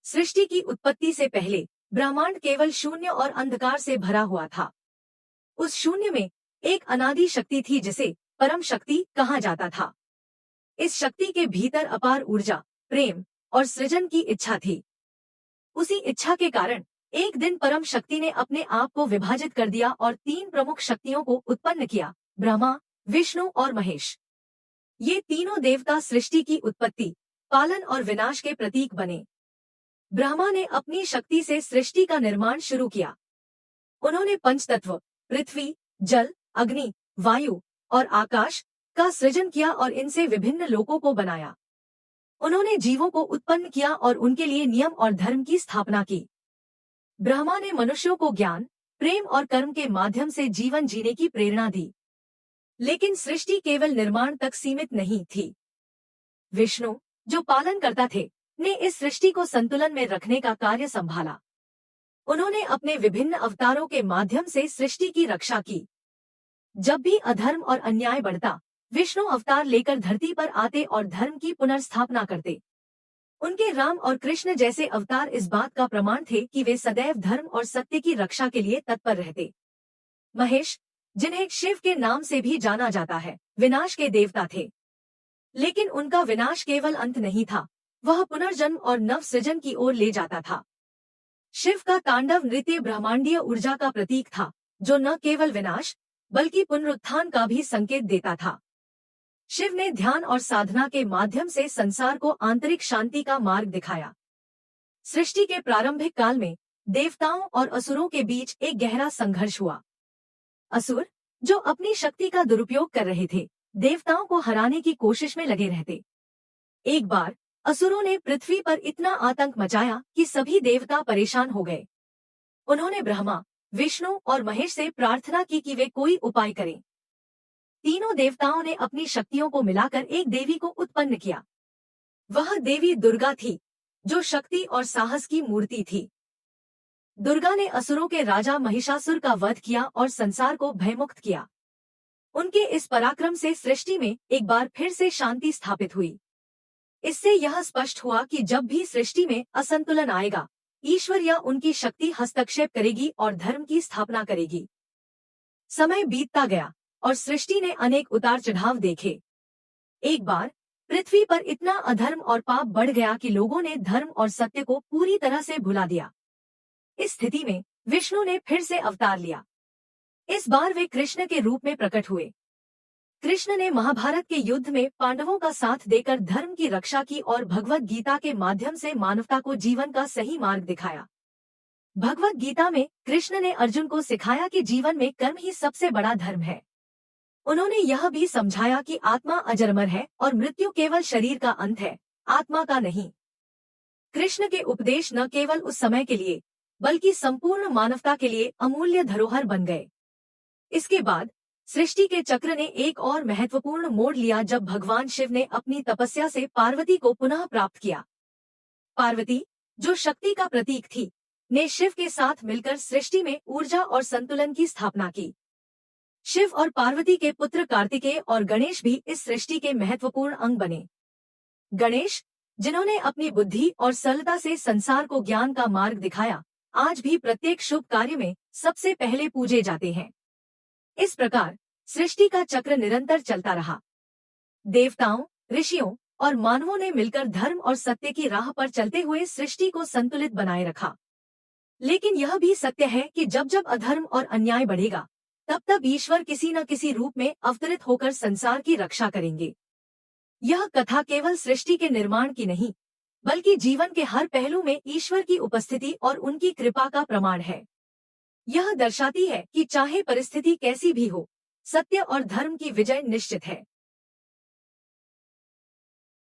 सृष्टि की उत्पत्ति से पहले ब्रह्मांड केवल शून्य और अंधकार से भरा हुआ था। उस शून्य में एक अनादि शक्ति थी जिसे परम शक्ति कहा जाता था। इस शक्ति के भीतर अपार ऊर्जा, प्रेम और सृजन की इच्छा थी। उसी इच्छा के कारण एक दिन परम शक्ति ने अपने आप को विभाजित कर दिया और तीन प्रमुख शक्तियों को उत्पन्न किया, ब्रह्मा, विष्णु और महेश। ये तीनों देवता सृष्टि की उत्पत्ति, पालन और विनाश के प्रतीक बने। ब्रह्मा ने अपनी शक्ति से सृष्टि का निर्माण शुरू किया। उन्होंने पंचतत्व पृथ्वी, जल, अग्नि, वायु और आकाश का सृजन किया और इनसे विभिन्न लोकों को बनाया। उन्होंने जीवों को उत्पन्न किया और उनके लिए नियम और धर्म की स्थापना की। ब्रह्मा ने मनुष्यों को ज्ञान, प्रेम और कर्म के माध्यम से जीवन जीने की प्रेरणा दी। लेकिन सृष्टि केवल निर्माण तक सीमित नहीं थी। विष्णु, जो पालन करता थे, ने इस सृष्टि को संतुलन में रखने का कार्य संभाला। उन्होंने अपने विभिन्न अवतारों के माध्यम से सृष्टि की रक्षा की। जब भी अधर्म और अन्याय बढ़ता, विष्णु अवतार लेकर धरती पर आते और धर्म की पुनर्स्थापना करते। उनके राम और कृष्ण जैसे अवतार इस बात का प्रमाण थे कि वे सदैव धर्म और सत्य की रक्षा के लिए तत्पर रहते। महेश, जिन्हें शिव के नाम से भी जाना जाता है, विनाश के देवता थे। लेकिन उनका विनाश केवल अंत नहीं था, वह पुनर्जन्म और नव सृजन की ओर ले जाता था। शिव का तांडव नृत्य ब्रह्मांडीय ऊर्जा का प्रतीक था, जो न केवल विनाश बल्कि पुनरुत्थान का भी संकेत देता था। शिव ने ध्यान और साधना के माध्यम से संसार को आंतरिक शांति का मार्ग दिखाया। सृष्टि के प्रारंभिक काल में देवताओं और असुरों के बीच एक गहरा संघर्ष हुआ। असुर, जो अपनी शक्ति का दुरुपयोग कर रहे थे, देवताओं को हराने की कोशिश में लगे रहते। एक बार असुरों ने पृथ्वी पर इतना आतंक मचाया कि सभी देवता परेशान हो गए। उन्होंने ब्रह्मा, विष्णु और महेश से प्रार्थना की कि वे कोई उपाय करें। तीनों देवताओं ने अपनी शक्तियों को मिलाकर एक देवी को उत्पन्न किया। वह देवी दुर्गा थी, जो शक्ति और साहस की मूर्ति थी। दुर्गा ने असुरों के राजा महिषासुर का वध किया और संसार को भयमुक्त किया। उनके इस पराक्रम से सृष्टि में एक बार फिर से शांति स्थापित हुई। इससे यह स्पष्ट हुआ कि जब भी सृष्टि में असंतुलन आएगा, ईश्वर या उनकी शक्ति हस्तक्षेप करेगी और धर्म की स्थापना करेगी। समय बीतता गया और सृष्टि ने अनेक उतार चढ़ाव देखे। एक बार पृथ्वी पर इतना अधर्म और पाप बढ़ गया कि लोगों ने धर्म और सत्य को पूरी तरह से भुला दिया। इस स्थिति में विष्णु ने फिर से अवतार लिया। इस बार वे कृष्ण के रूप में प्रकट हुए। कृष्ण ने महाभारत के युद्ध में पांडवों का साथ देकर धर्म की रक्षा की और भगवत गीता के माध्यम से मानवता को जीवन का सही मार्ग दिखाया। भगवत गीता में कृष्ण ने अर्जुन को सिखाया कि जीवन में कर्म ही सबसे बड़ा धर्म है। उन्होंने यह भी समझाया कि आत्मा अजरमर है और मृत्यु केवल शरीर का अंत है, आत्मा का नहीं। कृष्ण के उपदेश न केवल उस समय के लिए बल्कि संपूर्ण मानवता के लिए अमूल्य धरोहर बन गए। इसके बाद सृष्टि के चक्र ने एक और महत्वपूर्ण मोड़ लिया जब भगवान शिव ने अपनी तपस्या से पार्वती को पुनः प्राप्त किया। पार्वती, जो शक्ति का प्रतीक थी, ने शिव के साथ मिलकर सृष्टि में ऊर्जा और संतुलन की स्थापना की। शिव और पार्वती के पुत्र कार्तिकेय और गणेश भी इस सृष्टि के महत्वपूर्ण अंग बने। गणेश, जिन्होंने अपनी बुद्धि और सरलता से संसार को ज्ञान का मार्ग दिखाया, आज भी प्रत्येक शुभ कार्य में सबसे पहले पूजे जाते हैं। इस प्रकार सृष्टि का चक्र निरंतर चलता रहा। देवताओं, ऋषियों और मानवों ने मिलकर धर्म और सत्य की राह पर चलते हुए सृष्टि को संतुलित बनाए रखा। लेकिन यह भी सत्य है कि जब जब अधर्म और अन्याय बढ़ेगा, तब तब ईश्वर किसी न किसी रूप में अवतरित होकर संसार की रक्षा करेंगे। यह कथा केवल सृष्टि के निर्माण की नहीं, बल्कि जीवन के हर पहलू में ईश्वर की उपस्थिति और उनकी कृपा का प्रमाण है। यह दर्शाती है कि चाहे परिस्थिति कैसी भी हो, सत्य और धर्म की विजय निश्चित है।